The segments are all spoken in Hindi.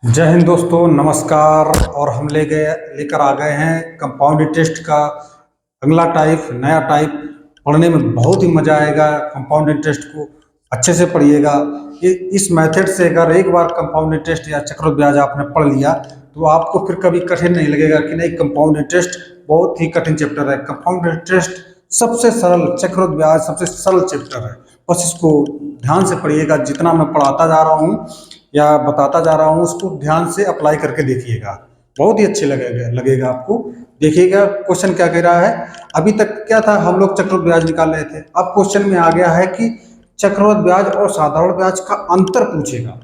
जय हिंद दोस्तों, नमस्कार। और हम लेकर आ गए हैं कंपाउंड इंटरेस्ट का अगला टाइप, नया टाइप। पढ़ने में बहुत ही मजा आएगा। कंपाउंड इंटरेस्ट को अच्छे से पढ़िएगा। इस मेथड से अगर एक बार कंपाउंड इंटरेस्ट या चक्रवृद्धि ब्याज आपने पढ़ लिया तो आपको फिर कभी कठिन नहीं लगेगा कि नहीं, कंपाउंड इंटरेस्ट बहुत ही कठिन चैप्टर है। कंपाउंड इंटरेस्ट सबसे सरल, चक्रवृद्धि ब्याज सबसे सरल चैप्टर है। बस इसको ध्यान से पढ़िएगा। जितना मैं पढ़ाता जा रहा हूँ या बताता जा रहा हूँ उसको ध्यान से अप्लाई करके देखिएगा, बहुत ही अच्छे लगेगा आपको। देखिएगा क्वेश्चन क्या कह रहा है। अभी तक क्या था, हम लोग चक्रवृद्धि ब्याज निकाल रहे थे। अब क्वेश्चन में आ गया है कि चक्रवृद्धि ब्याज और साधारण ब्याज का अंतर पूछेगा।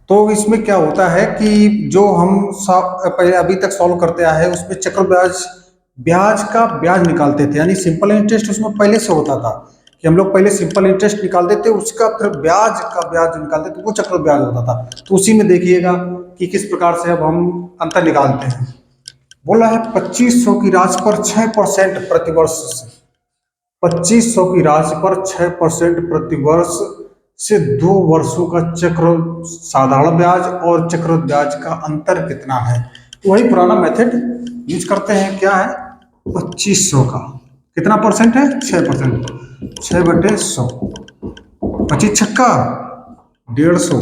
तो इसमें क्या होता है कि जो हम पहले अभी तक सॉल्व करते आए हैं उसमें चक्रवृद्धि ब्याज ब्याज का ब्याज निकालते थे, यानी सिंपल इंटरेस्ट उसमें पहले से होता था कि हम लोग पहले सिंपल इंटरेस्ट निकालते थे, उसका फिर ब्याज का ब्याज निकालते थे, वो चक्रवृद्धि ब्याज होता था। तो उसी में देखिएगा कि किस प्रकार से अब हम अंतर निकालते हैं। बोला है 2500 की राशि पर 6% प्रतिवर्ष से, 2500 की राशि पर 6% प्रतिवर्ष से 2 वर्षों का चक्र साधारण ब्याज और चक्रवृद्धि ब्याज का अंतर कितना है। तो वही पुराना मेथड यूज करते हैं। क्या है, 2500 का कितना परसेंट है, 6%। 6/100, 25 छक्का 150,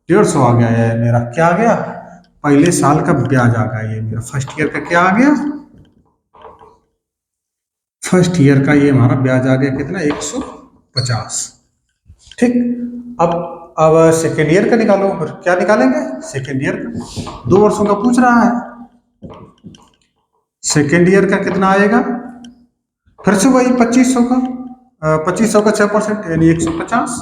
150 आ गया है मेरा। क्या आ गया, पहले साल का ब्याज आ गया। ये मेरा फर्स्ट ईयर का क्या आ गया, फर्स्ट ईयर का ये हमारा ब्याज आ गया कितना, 150। ठीक। अब सेकेंड ईयर का निकालो। फिर क्या निकालेंगे, सेकेंड ईयर का 2 वर्षों का पूछ रहा है। सेकेंड ईयर का कितना आएगा, फिर से वही 2500 का, 2500 का 6% यानी 150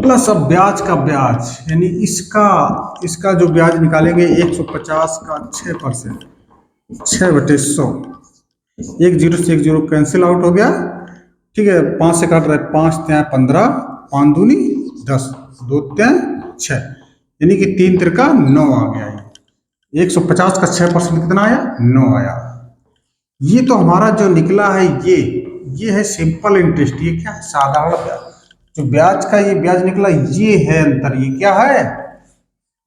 प्लस अब ब्याज का ब्याज, यानी इसका इसका जो ब्याज निकालेंगे 150 का 6%, 6/100। एक जीरो से एक जीरो कैंसिल आउट हो गया। ठीक है, 5 से काट रहे, 5 त्या 15, 5 दूनी 10, 2 त्या 6, यानी कि 3 तिरका 9 आ गया। ये 150 का 6% कितना आया, 9 आया। ये तो हमारा जो निकला है ये है सिंपल इंटरेस्ट। ये क्या है, साधारण ब्याज। जो ब्याज का ये ब्याज निकला ये है अंतर। ये क्या है,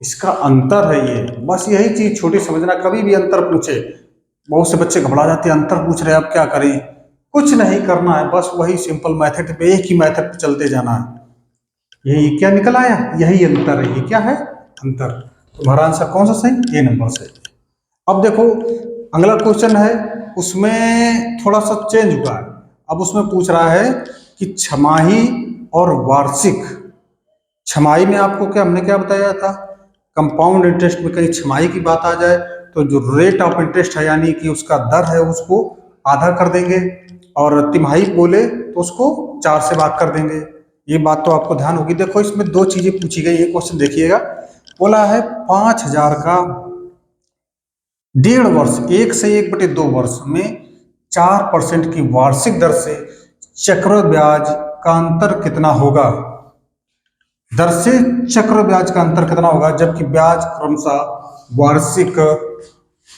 इसका अंतर है ये। बस यही चीज छोटी समझना। कभी भी अंतर पूछे, बहुत से बच्चे घबरा जाते हैं, अंतर पूछ रहे हैं अब क्या करें। कुछ नहीं करना है, बस वही सिंपल मेथड पे, एक ही मेथड पे चलते जाना है। ये क्या निकल आया, यही अंतर है। ये क्या है, अंतर। तुम्हारा आंसर कौन सा सही, ए नंबर सही। अब देखो अगला क्वेश्चन है, उसमें थोड़ा सा चेंज हुआ है। अब उसमें पूछ रहा है कि छमाही और वार्षिक। छमाही में आपको क्या, हमने क्या बताया था, कंपाउंड इंटरेस्ट में कहीं छमाही की बात आ जाए तो जो रेट ऑफ इंटरेस्ट है यानी कि उसका दर है उसको आधा कर देंगे, और तिमाही बोले तो उसको 4 से भाग कर देंगे। ये बात तो आपको ध्यान होगी। देखो इसमें 2 चीजें पूछी गई। ये क्वेश्चन देखिएगा, बोला है 5000 का 1.5 वर्ष, 1 से 1/2 वर्ष में 4% की वार्षिक दर से चक्रवृद्धि ब्याज का अंतर कितना होगा। दर से चक्र ब्याज का अंतर कितना होगा, जबकि ब्याज क्रमशः वार्षिक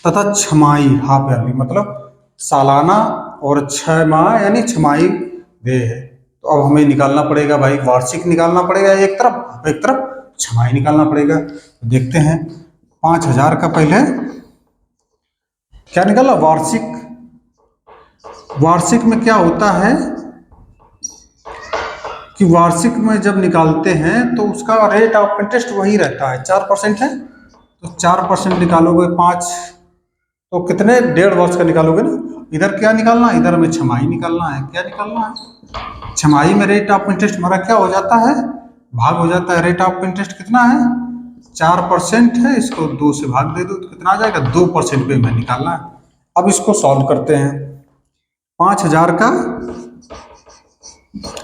तथा छमाही, हाफ ईयरली मतलब सालाना, और 6 माह यानी छमाही दे है। तो अब हमें निकालना पड़ेगा भाई, वार्षिक निकालना पड़ेगा एक तरफ, एक तरफ छमाही निकालना पड़ेगा। तो देखते हैं 5000 का पहले क्या निकाला, वार्षिक। वार्षिक में क्या होता है कि वार्षिक में जब निकालते हैं तो उसका रेट ऑफ इंटरेस्ट वही रहता है, 4% है। तो 4% निकालोगे 5, तो कितने, 1.5 वर्ष का निकालोगे ना। इधर क्या निकालना है, इधर हमें छमाही निकालना है। क्या निकालना है, छमाही में रेट ऑफ इंटरेस्ट हमारा क्या हो जाता है, भाग हो जाता है। रेट ऑफ इंटरेस्ट कितना है, 4% है, इसको 2 से भाग दे दो तो कितना आ जाएगा, 2% पे हमें निकालना है। अब इसको सॉल्व करते हैं। 5000 का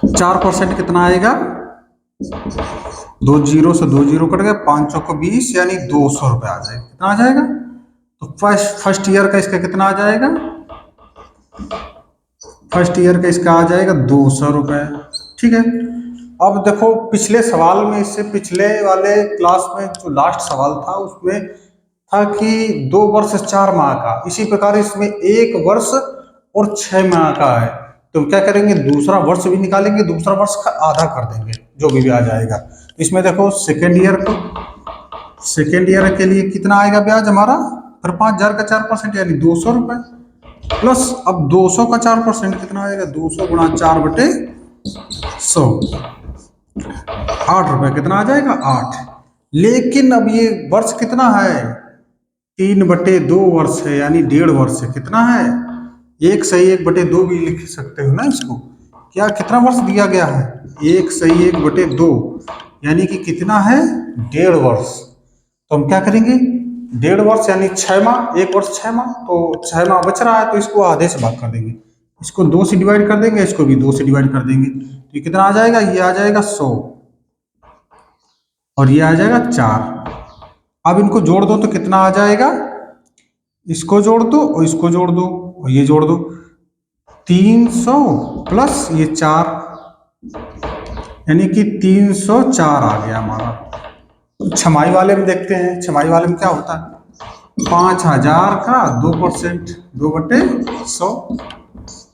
4% कितना आएगा, 2 जीरो से 2 जीरो कट गया, 5 चौको 20 यानी 200 रुपये आ जाएगा। कितना आ जाएगा, तो फर्स्ट ईयर का इसका कितना आ जाएगा, फर्स्ट ईयर का इसका आ जाएगा 200 रुपये। ठीक है। अब देखो पिछले सवाल में, इससे पिछले वाले क्लास में जो लास्ट सवाल था उसमें था कि 2 वर्ष 4 माह का, इसी प्रकार इसमें 1 वर्ष और 6 माह का है। तो क्या करेंगे, दूसरा वर्ष भी निकालेंगे, दूसरा वर्ष का आधा कर देंगे जो भी आ जाएगा। इसमें देखो सेकेंड ईयर को, सेकेंड ईयर के लिए कितना आएगा ब्याज हमारा, फिर 5,000 का 4% यानी 200 रुपए, प्लस अब 200 का 4% कितना आएगा, 200 गुणा 4/100, 8 रुपए कितना आ जाएगा, 8। लेकिन अब ये वर्ष कितना है, 3/2 वर्ष है, यानी 1.5 वर्ष है। कितना है, 1/2 भी लिख सकते हो ना इसको। क्या कितना वर्ष दिया गया है, 1/2, यानी कि कितना है, 1.5 वर्ष। तो हम क्या करेंगे, 1.5 वर्ष यानी 6 माह, 1 वर्ष 6 माह, तो 6 माह बच रहा है तो इसको आधे से भाग कर देंगे, इसको 2 से डिवाइड कर देंगे, इसको भी 2 से डिवाइड कर देंगे। तो ये कितना आ जाएगा, ये आ जाएगा 100 और ये आ जाएगा 4। अब इनको जोड़ दो तो कितना आ जाएगा, इसको जोड़ दो और इसको जोड़ दो और ये जोड़ दो, 300 प्लस ये 4, यानी कि 304 आ गया हमारा। छमाही वाले में देखते हैं, छमाही वाले में क्या होता है, 5,000 का 2%, 2/100,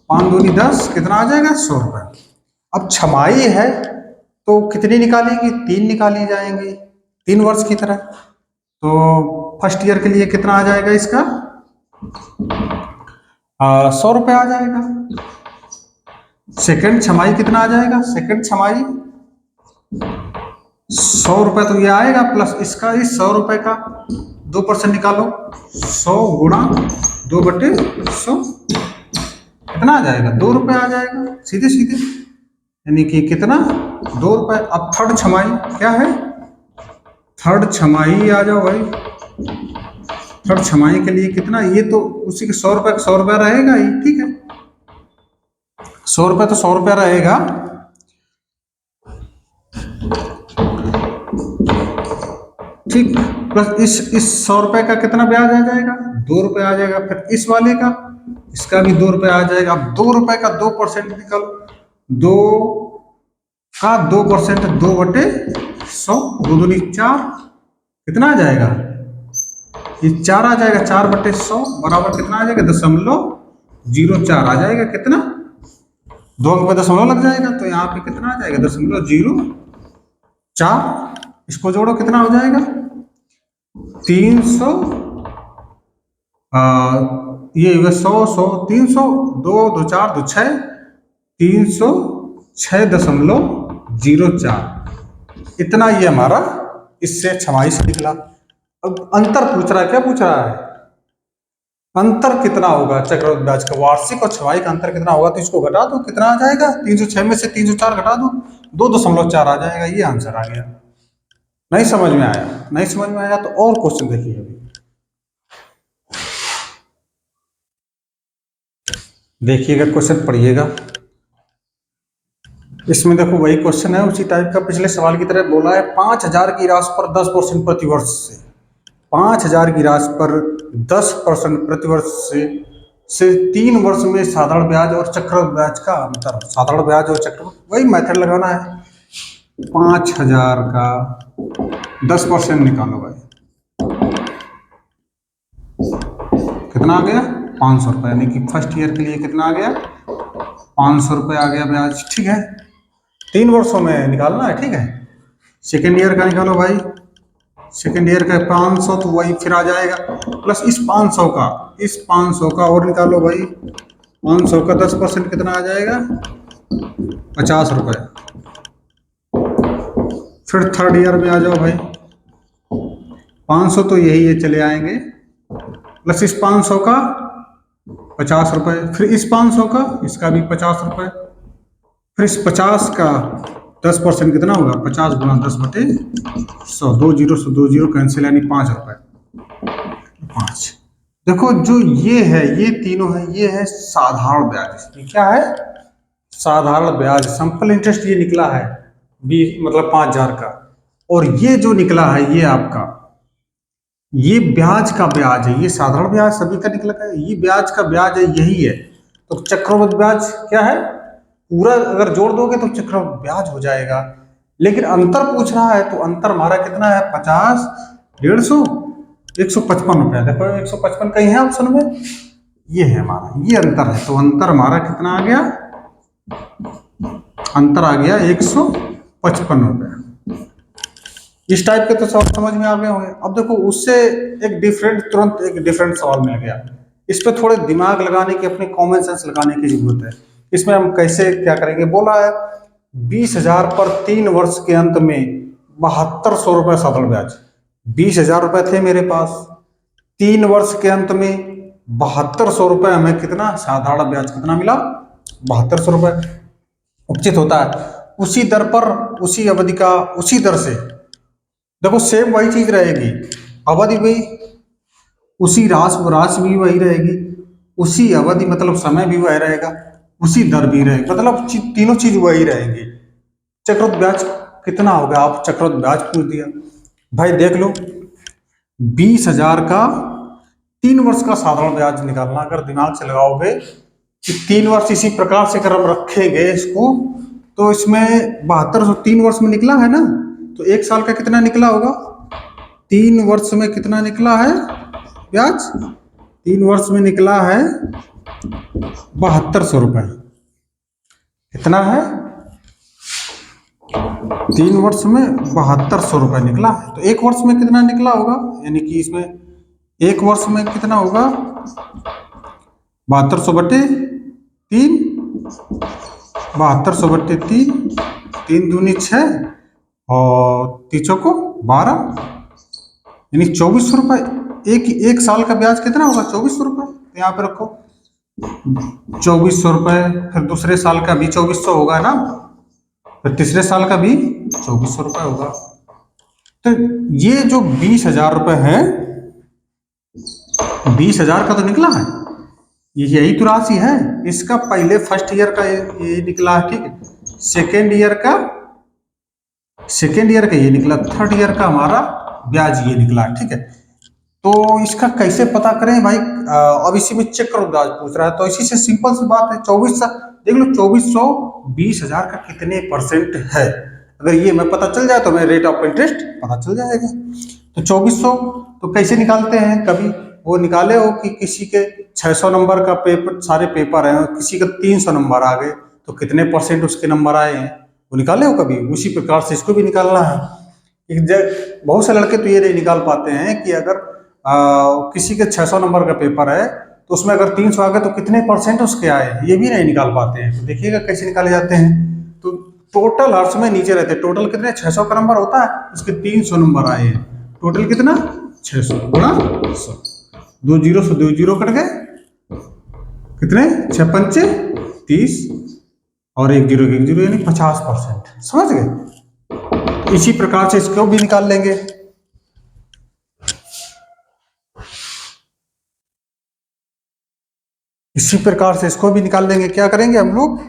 5 दूनी 10, कितना आ जाएगा, 100 रुपये। अब छमाही है तो कितनी निकालेंगे, 3 निकाली जाएंगी, 3 वर्ष की तरह। तो फर्स्ट ईयर के लिए कितना आ जाएगा इसका, 100 रुपये आ जाएगा। सेकंड छमाही कितना आ जाएगा, सेकंड छमाही 100 रुपये तो ये आएगा, प्लस इसका इस 100 रुपये का 2% निकालो, 100 गुणा 2/100 कितना आ जाएगा, 2 रुपये आ जाएगा सीधे सीधे, यानी कि कितना, 2 रुपये। अब थर्ड छमाही क्या है, थर्ड छमाही आ जाओ भाई, थर्ड छमाही के लिए कितना, ये तो उसी के 100 रुपये का 100 रुपया रहेगा ही, ठीक है, 100 रुपये तो 100 रुपया रहेगा। ठीक, प्लस इस 100 रुपए का कितना ब्याज आ जाएगा, 2 रुपये आ जाएगा। फिर इस वाले का, इसका भी 2 रुपये आ जाएगा। अब 2 रुपये का 2% निकालो, 2 का 2%, 2/100, 2 दूनी 4, कितना आ जाएगा, ये 4 आ जाएगा, 4/100 बराबर कितना आ जाएगा, 0.04 आ जाएगा। कितना, 2 अंक पे दशमलव लग जाएगा, तो यहाँ पे कितना आ जाएगा, 0.04। इसको जोड़ो कितना हो जाएगा, 300, ये 100, 300, 2 2 4 2 6, 306.04, इतना ये हमारा इससे छमाही से निकला। अब अंतर पूछ रहा है, क्या पूछ रहा है, अंतर कितना होगा चक्रवृद्धि ब्याज का, वार्षिक और छमाही का अंतर कितना होगा, तो इसको घटा दो, कितना आ जाएगा, 306 में से 304 घटा दो, 2.4 आ जाएगा, ये आंसर आ गया। नहीं समझ में आया, नहीं समझ में आया तो और क्वेश्चन देखिए। अभी देखिएगा, क्वेश्चन पढ़िएगा, इसमें देखो वही क्वेश्चन है, उसी टाइप का पिछले सवाल की तरह बोला है। 5,000 की राशि पर 10% प्रतिवर्ष से, 5,000 की राशि पर 10% प्रतिवर्ष से 3 वर्ष में साधारण ब्याज और चक्रवृद्धि ब्याज का अंतर, साधारण ब्याज और चक्रवृद्धि, वही मेथड लगाना है। 5,000 का 10% निकालो भाई, कितना आ गया, 500 रुपये, यानी कि फर्स्ट ईयर के लिए कितना आ गया, 500 रुपये आ गया ब्याज। ठीक है, 3 वर्षों में निकालना है, ठीक है। सेकेंड ईयर का निकालो भाई, सेकेंड ईयर का 500, तो वही फिर आ जाएगा, प्लस इस 500 का, इस 500 का और निकालो भाई, 500 का 10% कितना आ जाएगा, 50 रुपये। फिर थर्ड ईयर में आ जाओ भाई, 500 तो यही है, चले आएंगे, प्लस इस 500 का 50 रुपये, फिर इस 500 का, इसका भी 50 रुपये, फिर इस 50 का 10% कितना होगा, 50 गुणा 10/100, 2 0 से 2 0 कैंसिल, यानी 5 रुपये, 5। देखो जो ये है, ये तीनों है, ये है साधारण ब्याज, ये क्या है, साधारण ब्याज, सिंपल इंटरेस्ट ये निकला है, मतलब 5,000 का, और ये जो निकला है ये आपका, ये ब्याज का ब्याज है, ये साधारण ब्याज सभी का निकला है, ये ब्याज का ब्याज है, यही है। तो चक्रवृद्धि ब्याज क्या है, पूरा अगर जोड़ दोगे तो चक्रवृद्धि ब्याज हो जाएगा। लेकिन अंतर पूछ रहा है, तो अंतर हमारा कितना है, 50, 150, 155 रुपया। देखो 155 कहीं है ऑप्शन में, ये है हमारा, ये अंतर है। तो अंतर हमारा कितना आ गया, अंतर आ गया 155 रुपया। इस टाइप के तो सब समझ में आ गए होंगे। अब देखो उससे एक डिफरेंट, तुरंत एक डिफरेंट सवाल मिल गया। इस पे थोड़े दिमाग लगाने की, अपने कॉमन सेंस लगाने की जरूरत है। इसमें हम कैसे क्या करेंगे, बोला है 20,000 पर 3 वर्ष के अंत में 7200 रुपये साधारण ब्याज। 20,000 रुपये थे मेरे पास, 3 वर्ष के अंत में 7200 रुपये हमें कितना साधारण ब्याज कितना मिला, 7200 रुपये। उचित होता है उसी दर पर, उसी अवधि का उसी दर से। देखो सेम वही चीज रहेगी, अवधि भी उसी, राशि भी वही रहेगी, उसी अवधि मतलब समय भी वही रहेगा, उसी दर भी रहेगी, मतलब तीनों चीज वही रहेंगी। चक्रवृद्धि ब्याज कितना हो गया, आप चक्रवृद्धि ब्याज पूछ दिया भाई, देख लो 20,000 का 3 वर्ष का साधारण ब्याज निकालना, अगर दिमाग से लगाओगे कि 3 वर्ष इसी प्रकार से अगर हम रखेंगे इसको, तो इसमें 7200 3 वर्ष में निकला है ना, तो 1 साल का कितना निकला होगा, 3 वर्ष में कितना निकला है ब्याज, 3 वर्ष में निकला है 7200 रुपये। कितना है, 3 वर्ष में 7200 रुपये निकला है। तो 1 वर्ष में कितना निकला होगा, यानी कि इसमें 1 वर्ष में कितना होगा, 7200/3, 7200/3, 3 दूनी 6 और 3 चौको 12, यानी 2400 रुपये। एक साल का ब्याज कितना होगा, 2400 रुपये। तो यहाँ पे रखो 2400 रुपये, फिर दूसरे साल का भी 2400 होगा ना, फिर तीसरे साल का भी 2400 रुपये होगा। तो ये जो 20,000 रुपये है, 20,000 का तो निकला है, यही तो राशि है। इसका पहले फर्स्ट ईयर का ये निकला है, ठीक है, सेकेंड ईयर का ये निकला, थर्ड ईयर का हमारा ब्याज ये निकला, ठीक है। तो इसका कैसे पता करें भाई, अब इसी में चेक करो, ब्याज पूछ रहा है, तो इसी से सिंपल सी बात है, 2400 देख लो, 2400 20,000 का कितने % है, अगर ये मैं पता चल जाए तो मैं रेट ऑफ इंटरेस्ट पता चल जाएगा। तो 2400 तो कैसे निकालते हैं, कभी वो निकाले हो कि किसी के 600 नंबर का पेपर, सारे पेपर हैं, किसी का 300 नंबर आ गए, तो कितने % उसके नंबर आए हैं, वो निकाले हो कभी, उसी प्रकार से इसको भी निकालना है। बहुत से लड़के तो ये नहीं निकाल पाते हैं कि अगर किसी के 600 नंबर का पेपर है, तो उसमें अगर 300 आ गए तो कितने % उसके आए हैं, ये भी नहीं निकाल पाते हैं। तो देखिएगा कैसे निकाले जाते हैं। तो टोटल हर समय नीचे रहते हैं, टोटल कितने 600 का नंबर होता है, उसके 300 नंबर आए हैं, टोटल कितना 600 गुणा 100, 2 जीरो से 2 जीरो कट गए, कितने 6 पंचे 30 और 1 जीरो 1 जीरो, यानी 50%। समझ गए। इसी प्रकार से इसको भी निकाल लेंगे। इसी प्रकार से इसको भी निकाल लेंगे। क्या करेंगे हम लोग,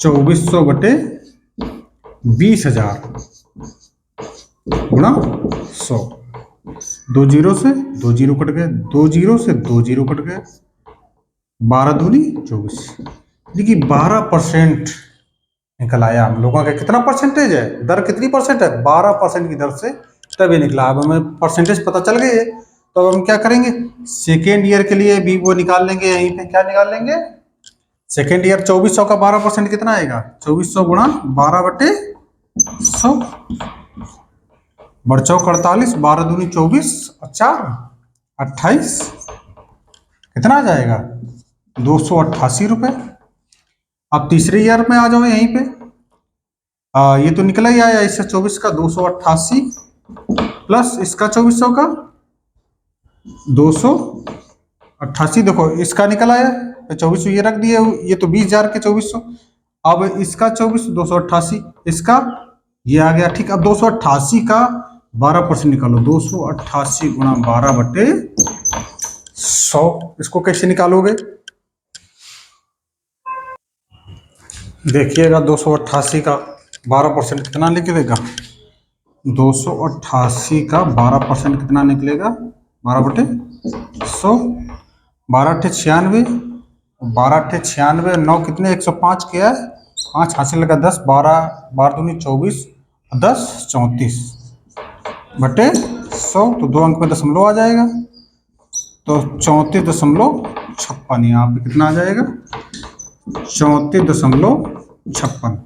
2400/20,000 गुणा 100, 2 जीरो से 2 जीरो कट गए, 2 जीरो से 2 जीरो कट गए, 12 दूनी 24, देखिए 12% निकल आया हम लोगों का। कितना परसेंटेज है, दर कितनी % है, 12% की दर से तभी निकला। अब हमें परसेंटेज पता चल गई है, तो अब हम क्या करेंगे, सेकेंड ईयर के लिए भी वो निकाल लेंगे। यहीं पे क्या निकाल लेंगे, सेकेंड ईयर 2400 का 12% कितना आएगा, 2400 गुणा 12/100, बड़चौक 48, 12 दूनी 24 और 4 28, कितना आ जाएगा 288 रुपये। अब तीसरे ईयर में आ जाओ, यहीं पे ये तो निकला ही आया, इससे 24 का 288 प्लस इसका 2400 का 288, देखो इसका निकल आया, 2400 ये रख दिए, ये तो 20,000 के 2400, अब इसका 2400 288, इसका ये आ गया, ठीक। अब 288 का 12% निकालो, 288 गुणा 12/100, इसको कैसे निकालोगे, देखिएगा 288 का 12% कितना निकलेगा, 288 का 12% कितना निकलेगा, 12/100, 12×96, 12×96, 9 कितने 105 के है, 5 हासिल लगा 10, 12 दूनी 24, 10 34/100, तो 2 अंक में दशमलव आ जाएगा, तो 34.56, यहाँ पे कितना आ जाएगा 34.56।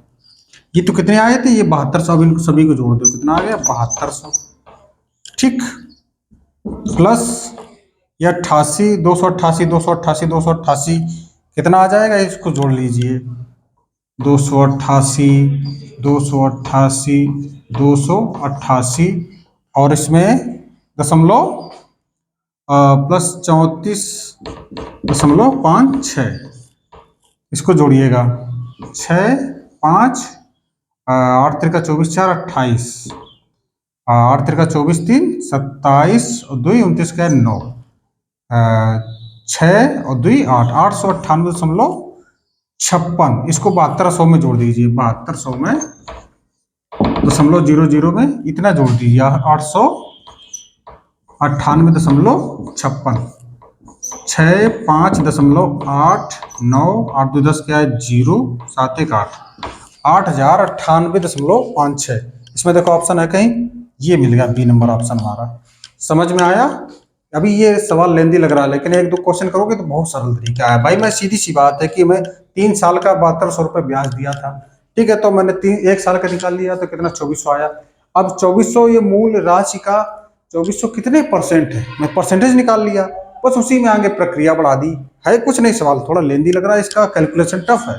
ये तो कितने आए थे, ये 7200, अब इनको सभी को जोड़ दो, कितना आ गया 7200। ठीक, प्लस ये 88, 288, 288, 288 कितना आ जाएगा, इसको जोड़ लीजिए, 288, 288, 288 और इसमें दशमलव प्लस 34.56, इसको जोड़िएगा, 6, 5, 8 त्रिका 24, 4, 28, 8 त्रिका 24, 3, 27 और 2 29 का 9, 6 और 2 8, 898.56, इसको 7200 में जोड़ दीजिए, 7200 में .00 में इतना जोड़ दीजिए, 898.56, 6, 5.89, 8 2 10 क्या है 0, 7 1 8, 8098.56। इसमें देखो ऑप्शन है कहीं, ये मिल गया बी नंबर ऑप्शन हमारा। समझ में आया? अभी ये सवाल लेंदी लग रहा है, लेकिन एक दो क्वेश्चन करोगे तो बहुत सरल तरीका है भाई। मैं सीधी सी बात है कि मैं 3 साल का 7200 रुपये ब्याज दिया था, ठीक है, तो मैंने 1 साल का निकाल लिया तो कितना 2400 आया। अब 2400 ये मूल राशि का 2400 कितने परसेंट है, मैं परसेंटेज निकाल लिया, बस उसी में आगे प्रक्रिया बढ़ा दी। है कुछ नहीं, सवाल थोड़ा लेंदी लग रहा है, इसका कैलकुलेशन टफ है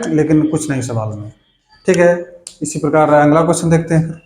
लेकिन कुछ नहीं सवाल में। ठीक है, इसी प्रकार अगला क्वेश्चन देखते हैं।